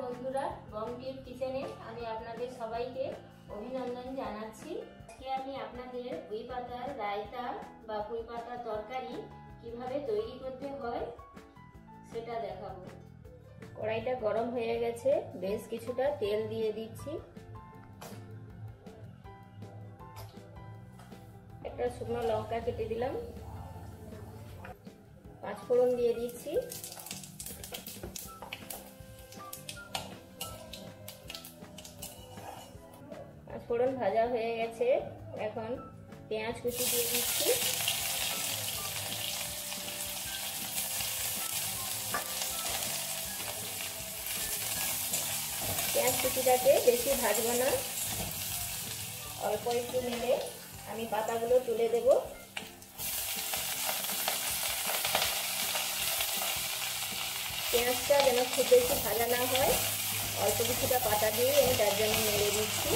বন্ধুরা, বঙ্গটির কিচেনে আমি আপনাদের সবাইকে অভিনন্দন জানাচ্ছি। আজকে আমি আপনাদের পুঁই পাতার রায়তা বা পুঁই পাতার তরকারি কিভাবে তৈরি করতে হয় সেটা দেখাবো। কড়াইটা গরম হয়ে গেছে, বেশ কিছুটা তেল দিয়ে দিচ্ছি। একটা শুকনো লঙ্কা কেটে দিলাম, 5 ফোড়ন দিয়ে দিচ্ছি। ফোড়ন ভাজা হয়ে গেছে, এখন পেঁয়াজ কুচি দিয়ে দিচ্ছি। পেঁয়াজ কুচিটাকে বেশি ভাজবো না, অল্প একটু নেড়ে আমি পাতাগুলো তুলে দেব। পেঁয়াজটা যেন খুব বেশি ভাজা না হয়, অল্প কিছুটা পাতা দিয়ে আমি তার জন্য নেড়ে দিচ্ছি।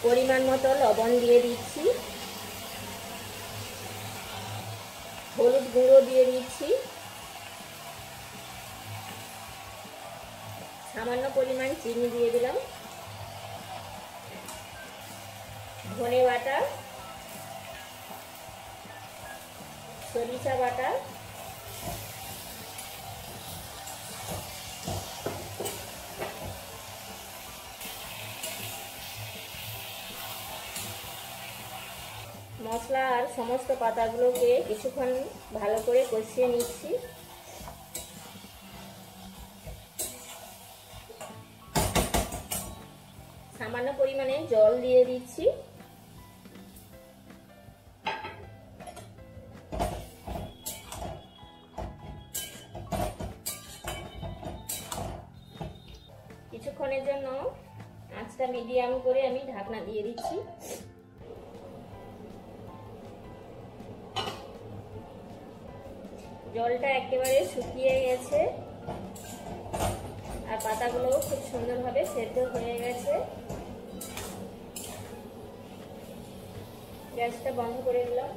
পরিমাণ মতো লবণ দিয়ে দিচ্ছি, হলুদ গুঁড়ো দিয়ে দিচ্ছি, সামান্য পরিমাণ চিনি দিয়ে দিলাম, ধনে বাটা, সরিষা বাটা, মশলা আর সমস্ত পাতাগুলোকে কিছুক্ষণ ভালো করে কষিয়ে নিচ্ছি। সামান্য পরিমাণে জল দিয়ে দিচ্ছি। কিছুক্ষণের জন্য আঁচটা মিডিয়াম করে আমি ঢাকনা দিয়ে দিচ্ছি। জলটা একেবারে শুকিয়ে গেছে আর পাতাগুলো খুব সুন্দরভাবে সেদ্ধ হয়ে গেছে। গ্যাসটা বন্ধ করে দিলাম।